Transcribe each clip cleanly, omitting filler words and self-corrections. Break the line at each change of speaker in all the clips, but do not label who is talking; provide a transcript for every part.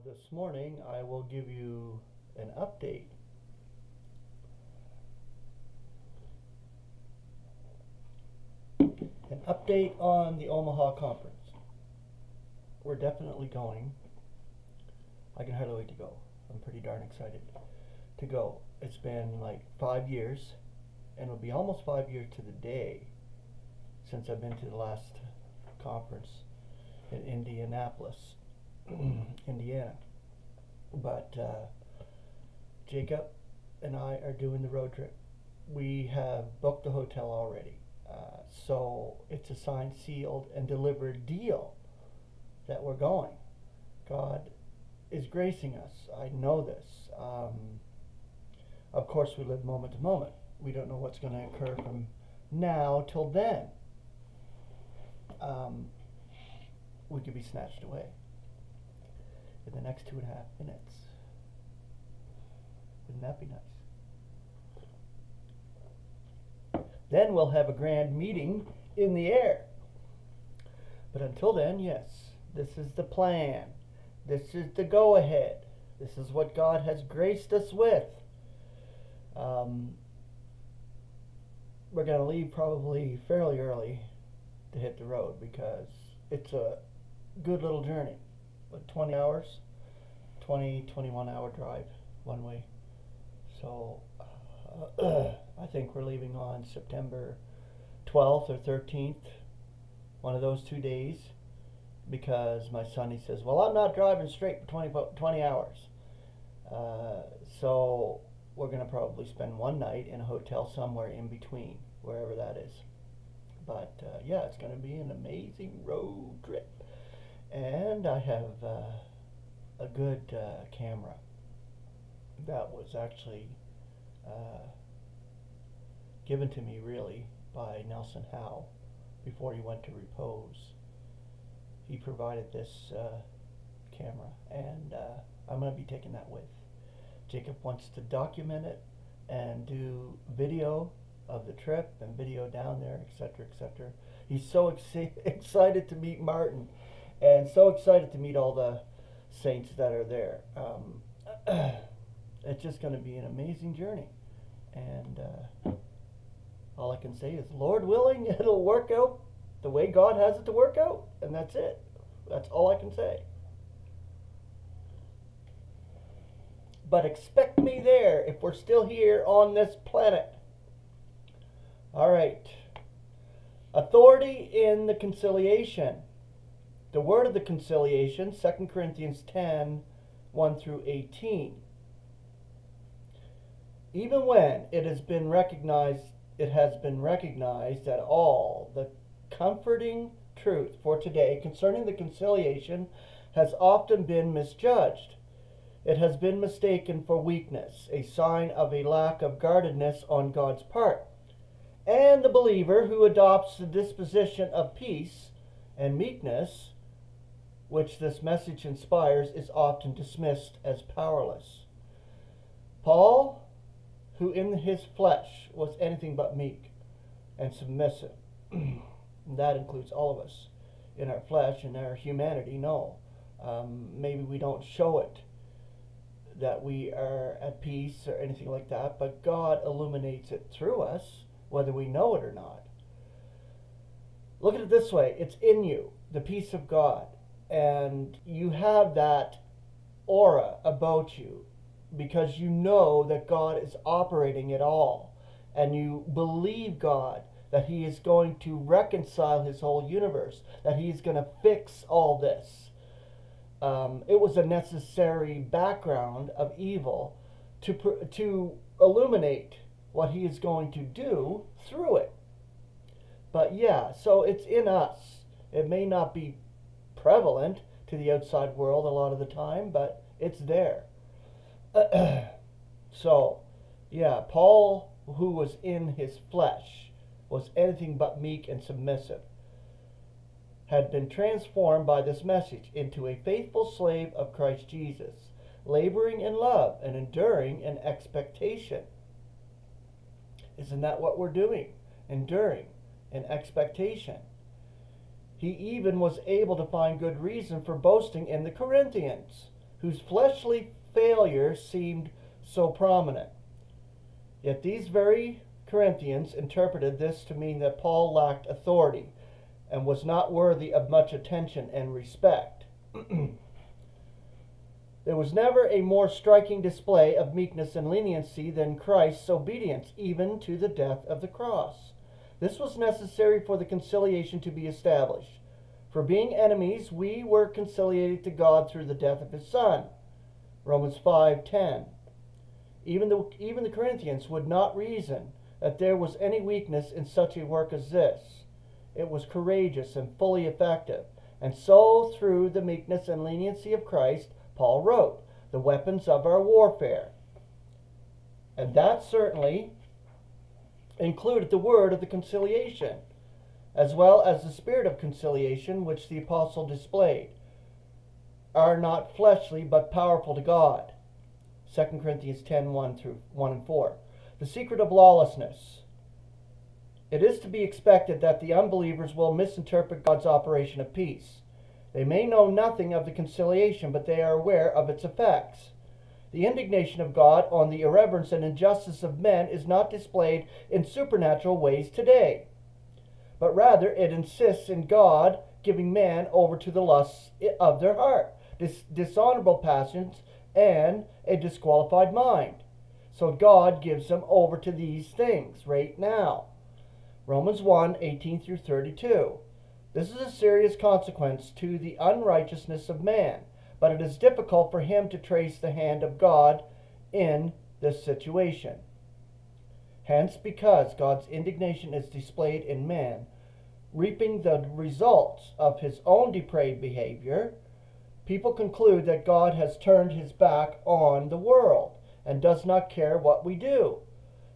This morning I will give you an update. An update on the Omaha conference. We're definitely going. I can hardly wait to go. I'm pretty darn excited to go. It's been like 5 years, and it'll be almost 5 years to the day since I've been to the last conference in Indianapolis, Indiana. But Jacob and I are doing the road trip. We have booked the hotel already. So it's a signed, sealed, and delivered deal that we're going. God is gracing us. I know this. Of course, we live moment to moment. We don't know what's going to occur from now till then. We could be snatched away in the next 2.5 minutes. Wouldn't that be nice? Then we'll have a grand meeting in the air. But until then, yes, this is the plan. This is the go-ahead. This is what God has graced us with. We're going to leave probably fairly early to hit the road because it's a good little journey. But 20 hours, 21 hour drive one way. So I think we're leaving on September 12th or 13th, one of those 2 days, because my son, he says, well, I'm not driving straight for 20 hours. So we're going to probably spend one night in a hotel somewhere in between, wherever that is. But yeah, it's going to be an amazing road trip. And I have a good camera that was actually given to me really by Nelson Howe before he went to repose. He provided this camera, and I'm going to be taking that with. Jacob wants to document it and do video of the trip and video down there, etc., etc. He's so excited to meet Martin and so excited to meet all the saints that are there. It's just going to be an amazing journey, and all I can say is, Lord willing, it'll work out the way God has it to work out, and that's it. That's all I can say. But expect me there if we're still here on this planet. All right. Authority in the conciliation. The word of the conciliation, 2 Corinthians 10, 1 through 18. Even when it has been recognized at all, the comforting truth for today concerning the conciliation has often been misjudged. It has been mistaken for weakness, a sign of a lack of guardedness on God's part. And the believer who adopts the disposition of peace and meekness, which this message inspires, is often dismissed as powerless. Paul, who in his flesh was anything but meek and submissive, that includes all of us in our flesh and our humanity. No, maybe we don't show it that we are at peace or anything like that, but God illuminates it through us, whether we know it or not. Look at it this way: it's in you, the peace of God, and you have that aura about you because you know that God is operating it all, and you believe God that He is going to reconcile His whole universe, that He is going to fix all this. It was a necessary background of evil to illuminate what He is going to do through it. But yeah, so it's in us. It may not be prevalent to the outside world a lot of the time, but it's there. So, yeah, Paul, who was in his flesh, was anything but meek and submissive, had been transformed by this message into a faithful slave of Christ Jesus, laboring in love and enduring in expectation. Isn't that what we're doing? Enduring in expectation. He even was able to find good reason for boasting in the Corinthians, whose fleshly failure seemed so prominent. Yet these very Corinthians interpreted this to mean that Paul lacked authority and was not worthy of much attention and respect. There was never a more striking display of meekness and leniency than Christ's obedience, even to the death of the cross. This was necessary for the conciliation to be established. For being enemies, we were conciliated to God through the death of his Son. Romans 5:10. Even the Corinthians would not reason that there was any weakness in such a work as this. It was courageous and fully effective. And so, through the meekness and leniency of Christ, Paul wrote, the weapons of our warfare. And that certainly included the word of the conciliation, as well as the spirit of conciliation which the apostle displayed, are not fleshly but powerful to God. 2 Corinthians 10:1 through 1 and 4. The secret of lawlessness. It is to be expected that the unbelievers will misinterpret God's operation of peace. They may know nothing of the conciliation, but they are aware of its effects. The indignation of God on the irreverence and injustice of men is not displayed in supernatural ways today, but rather it insists in God giving man over to the lusts of their heart, dishonorable passions, and a disqualified mind. So God gives them over to these things right now. Romans 1:18 through 32. This is a serious consequence to the unrighteousness of man, but it is difficult for him to trace the hand of God in this situation. Hence, because God's indignation is displayed in man, reaping the results of his own depraved behavior, people conclude that God has turned his back on the world and does not care what we do.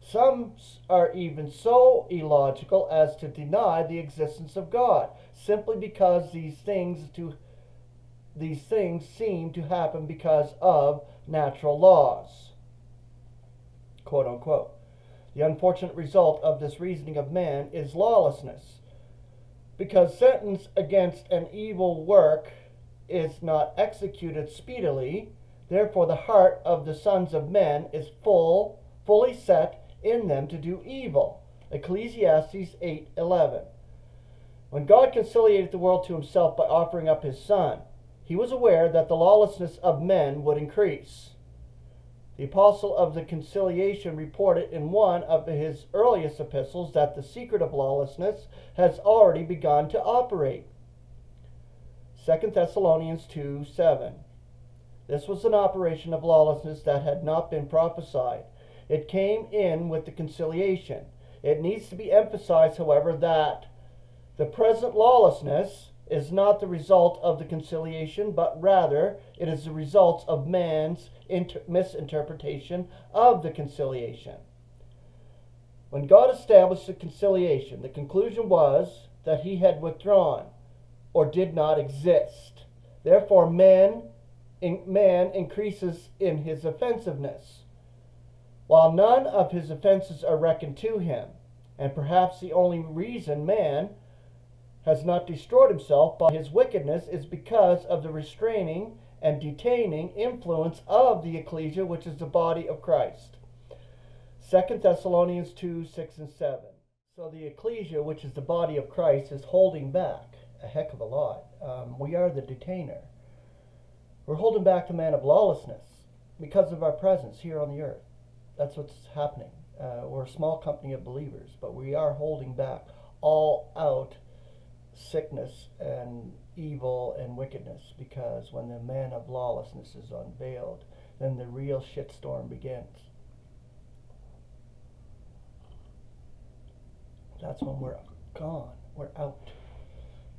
Some are even so illogical as to deny the existence of God, simply because these things seem to happen because of natural laws, quote unquote. The unfortunate result of this reasoning of man is lawlessness, because sentence against an evil work is not executed speedily. Therefore the heart of the sons of men is fully set in them to do evil. Ecclesiastes 8:11. When God conciliated the world to himself by offering up his Son, he was aware that the lawlessness of men would increase. The apostle of the conciliation reported in one of his earliest epistles that the secret of lawlessness has already begun to operate. 2 Thessalonians 2:7. This was an operation of lawlessness that had not been prophesied. It came in with the conciliation. It needs to be emphasized, however, that the present lawlessness is not the result of the conciliation, but rather it is the result of man's misinterpretation of the conciliation. When God established the conciliation, the conclusion was that he had withdrawn or did not exist. Therefore, man increases in his offensiveness, while none of his offenses are reckoned to him. And perhaps the only reason man has not destroyed himself by his wickedness is because of the restraining and detaining influence of the ecclesia, which is the body of Christ. 2 Thessalonians 2:6 and 7. So the ecclesia, which is the body of Christ, is holding back a heck of a lot. We are the detainer. We're holding back the man of lawlessness because of our presence here on the earth. That's what's happening. We're a small company of believers, but we are holding back all out sickness and evil and wickedness, because when the man of lawlessness is unveiled, then the real shitstorm begins. That's when we're gone, we're out.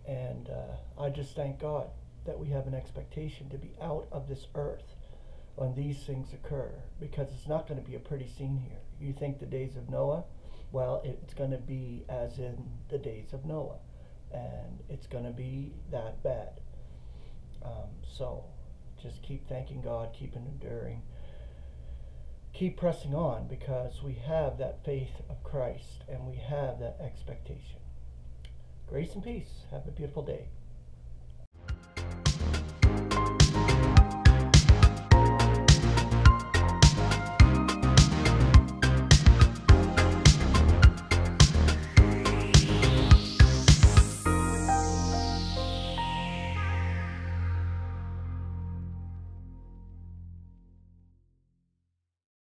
And I just thank God that we have an expectation to be out of this earth when these things occur, because it's not going to be a pretty scene here. You think the days of Noah? Well, it's going to be as in the days of Noah, and it's going to be that bad. So just keep thanking God, keep enduring, keep pressing on, because we have that faith of Christ and we have that expectation. Grace and peace. Have a beautiful day.